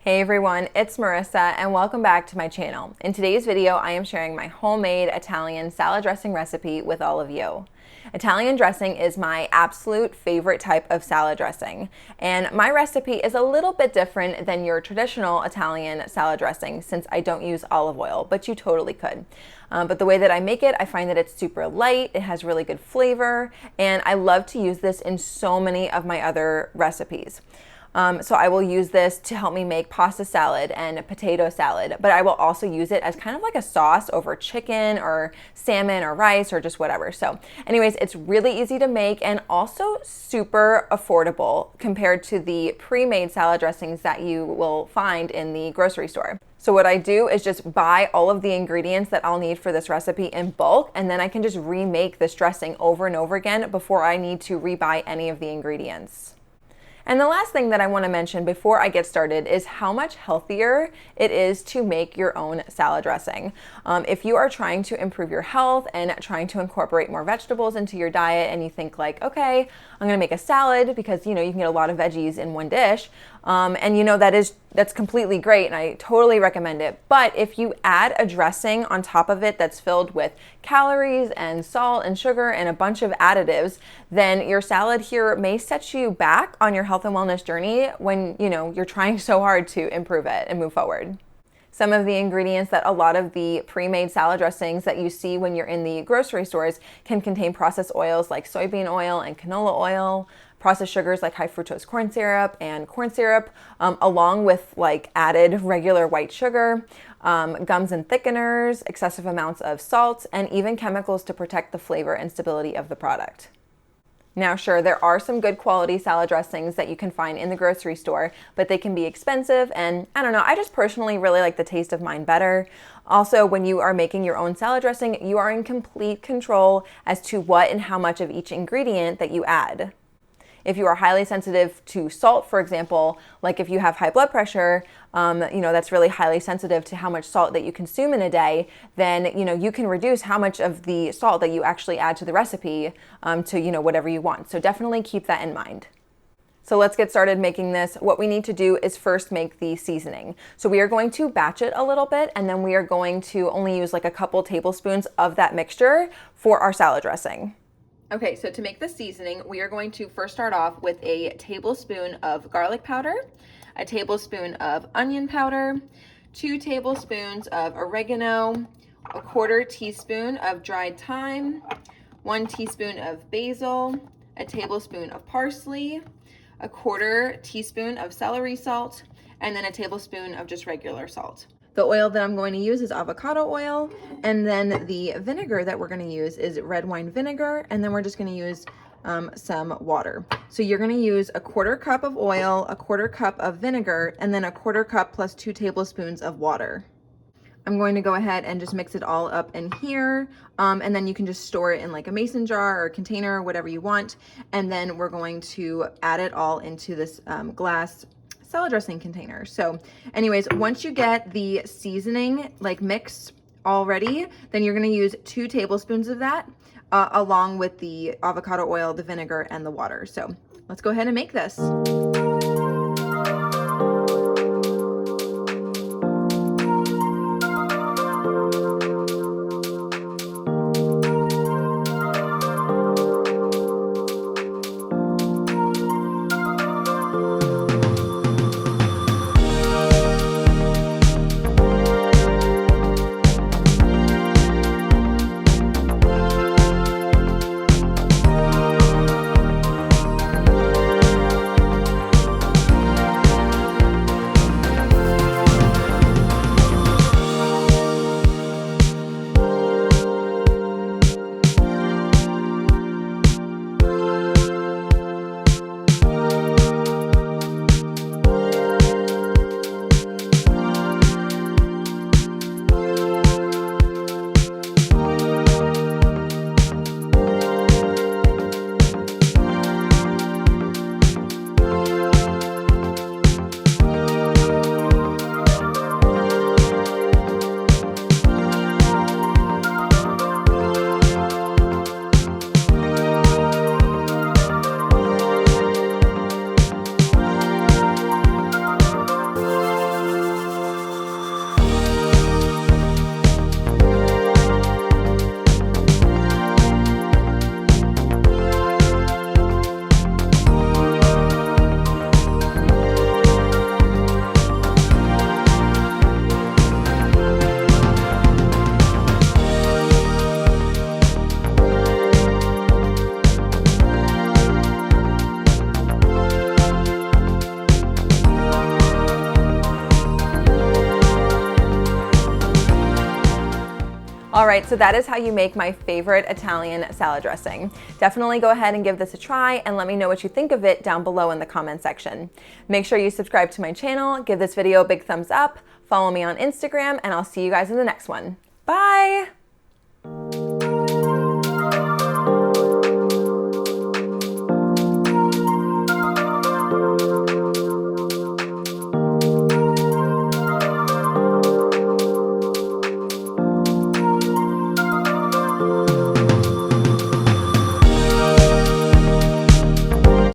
Hey everyone, it's Marissa and welcome back to my channel. In today's video, I am sharing my homemade Italian salad dressing recipe with all of you. Italian dressing is my absolute favorite type of salad dressing, and my recipe is a little bit different than your traditional Italian salad dressing since I don't use olive oil, but you totally could. But the way that I make it, I find that it's super light, it has really good flavor, and I love to use this in so many of my other recipes. So I will use this to help me make pasta salad and potato salad, but I will also use it as kind of like a sauce over chicken or salmon or rice or just whatever. So anyways, it's really easy to make and also super affordable compared to the pre-made salad dressings that you will find in the grocery store. So what I do is just buy all of the ingredients that I'll need for this recipe in bulk, and then I can just remake this dressing over and over again before I need to rebuy any of the ingredients. And the last thing that I want to mention before I get started is how much healthier it is to make your own salad dressing. If you are trying to improve your health and trying to incorporate more vegetables into your diet and you think like, okay, I'm going to make a salad because you can get a lot of veggies in one dish, and that's completely great and I totally recommend it. But if you add a dressing on top of it that's filled with calories and salt and sugar and a bunch of additives, then your salad here may set you back on your health and wellness journey when you're trying so hard to improve it and move forward. Some of the ingredients that a lot of the pre-made salad dressings that you see when you're in the grocery stores can contain processed oils like soybean oil and canola oil, processed sugars like high fructose corn syrup and corn syrup, along with like added regular white sugar, gums and thickeners, excessive amounts of salt, and even chemicals to protect the flavor and stability of the product. Now, sure, there are some good quality salad dressings that you can find in the grocery store, but they can be expensive, and I don't know, I just personally really like the taste of mine better. Also, when you are making your own salad dressing, you are in complete control as to what and how much of each ingredient that you add. If you are highly sensitive to salt, for example, like if you have high blood pressure, that's really highly sensitive to how much salt that you consume in a day, then, you can reduce how much of the salt that you actually add to the recipe to, whatever you want. So definitely keep that in mind. So let's get started making this. What we need to do is first make the seasoning. So we are going to batch it a little bit, and then we are going to only use like a couple tablespoons of that mixture for our salad dressing. Okay, so to make the seasoning, we are going to first start off with a tablespoon of garlic powder, a tablespoon of onion powder, 2 tablespoons of oregano, a 1/4 teaspoon of dried thyme, 1 teaspoon of basil, a tablespoon of parsley, a 1/4 teaspoon of celery salt, and then a tablespoon of just regular salt. The oil that I'm going to use is avocado oil, and then the vinegar that we're going to use is red wine vinegar, and then we're just going to use some water. So you're going to use a 1/4 cup of oil, a 1/4 cup of vinegar, and then a 1/4 cup plus 2 tablespoons of water. I'm going to go ahead and just mix it all up in here, and then you can just store it in like a mason jar or a container, whatever you want, and then we're going to add it all into this glass salad dressing container. So anyways, once you get the seasoning like mixed already, then you're going to use 2 tablespoons of that along with the avocado oil, the vinegar, and the water. So let's go ahead and make this. All right, so that is how you make my favorite Italian salad dressing. Definitely go ahead and give this a try and let me know what you think of it down below in the comment section. Make sure you subscribe to my channel, give this video a big thumbs up, follow me on Instagram, and I'll see you guys in the next one. Bye!